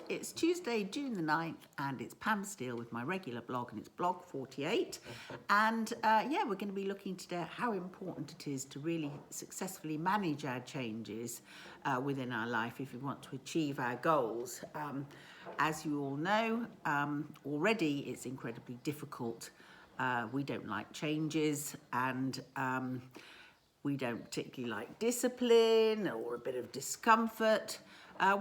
it's Tuesday, June the 9th, and it's Pam Steele with my regular blog, and it's blog 48. And yeah, we're going to be looking today at how important it is to really successfully manage our changes within our life if we want to achieve our goals. As you all know, already it's incredibly difficult. We don't like changes, and we don't particularly like discipline or a bit of discomfort.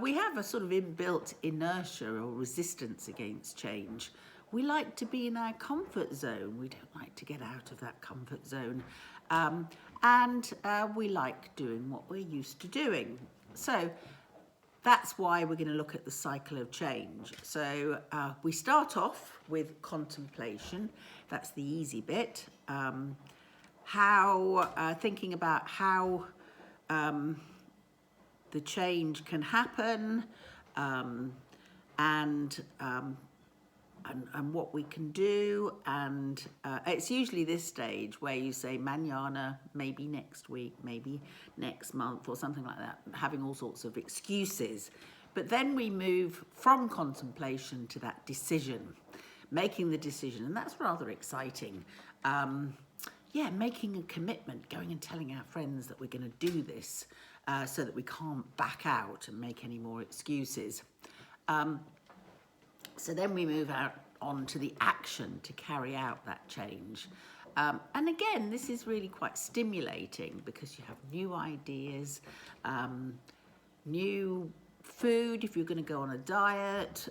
We have a sort of inbuilt inertia or resistance against change. We like to be in our comfort zone. We don't like to get out of that comfort zone. And we like doing what we're used to doing. So that's why we're going to look at the cycle of change. So we start off with contemplation. That's the easy bit. Thinking about how the change can happen, and what we can do, and it's usually this stage where you say mañana, maybe next week, maybe next month, or something like that, having all sorts of excuses. But then we move from contemplation to that decision, making the decision, and that's rather exciting. Making a commitment, going and telling our friends that we're going to do this, so that we can't back out and make any more excuses. So then we move on to the action to carry out that change. And again, this is really quite stimulating because you have new ideas, new food if you're going to go on a diet,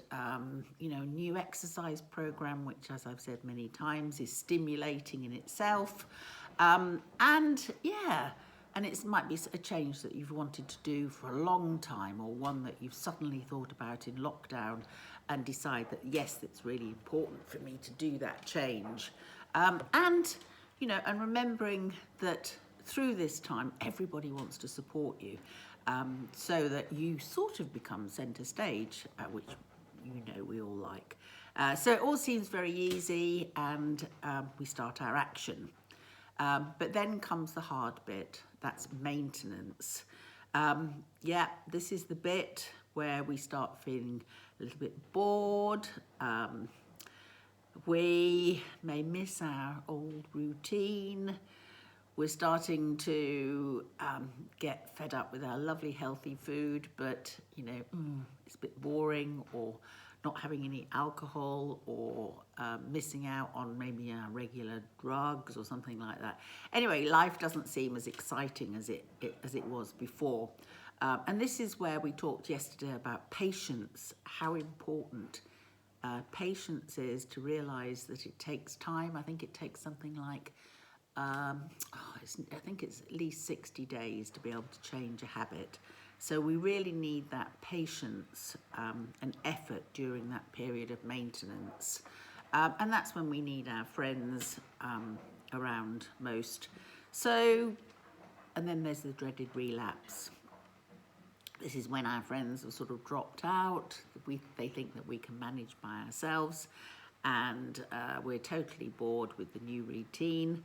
new exercise program, which, as I've said many times, is stimulating in itself. And it might be a change that you've wanted to do for a long time, or one that you've suddenly thought about in lockdown and decide that, yes, it's really important for me to do that change. And remembering that through this time, everybody wants to support you, so that you sort of become centre stage, which we all like. So it all seems very easy, and we start our action. But then comes the hard bit, that's maintenance. This is the bit where we start feeling a little bit bored. We may miss our old routine. We're starting to get fed up with our lovely healthy food, but it's a bit boring, or not having any alcohol, or missing out on maybe our regular drugs or something like that. Anyway, life doesn't seem as exciting as it was before. And this is where we talked yesterday about patience, how important patience is, to realise that it takes time. I think it takes something like I think it's at least 60 days to be able to change a habit. So we really need that patience and effort during that period of maintenance. And that's when we need our friends around most. So, and then there's the dreaded relapse. This is when our friends have sort of dropped out. They think that we can manage by ourselves, and we're totally bored with the new routine.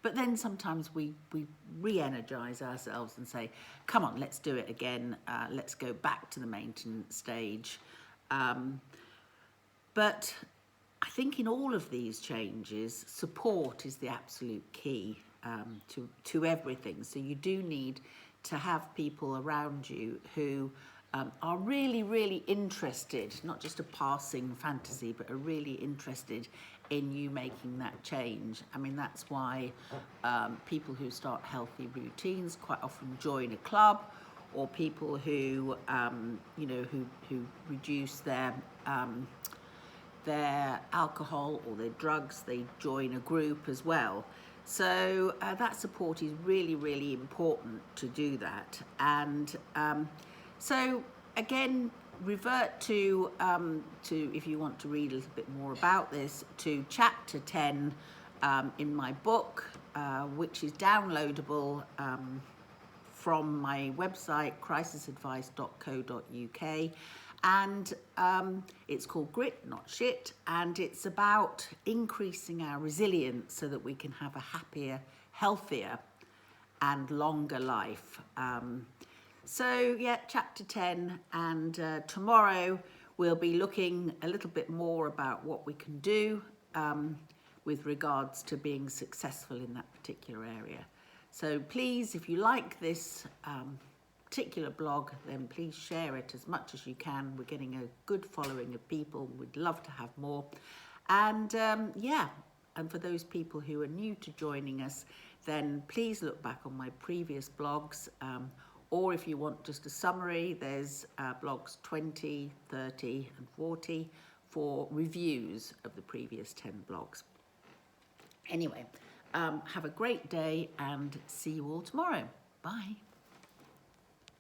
But then sometimes we re-energize ourselves and say, come on, let's do it again. Let's go back to the maintenance stage. But I think in all of these changes, support is the absolute key to everything. So you do need to have people around you who are really, really interested, not just a passing fantasy, but are really interested in you making that change. I mean, that's why people who start healthy routines quite often join a club, or people who, who reduce their alcohol or their drugs, they join a group as well. So that support is really, really important to do that. And so again, revert to if you want to read a little bit more about this, to chapter 10 in my book, which is downloadable from my website, crisisadvice.co.uk. And it's called Grit, Not Shit, and it's about increasing our resilience so that we can have a happier, healthier and longer life. So yeah, chapter 10, and tomorrow we'll be looking a little bit more about what we can do with regards to being successful in that particular area. So please, if you like this particular blog, then please share it as much as you can. We're getting a good following of people. We'd love to have more. And yeah, and for those people who are new to joining us, then please look back on my previous blogs, or if you want just a summary, there's blogs 20, 30 and 40 for reviews of the previous 10 blogs. Anyway, have a great day and see you all tomorrow. Bye.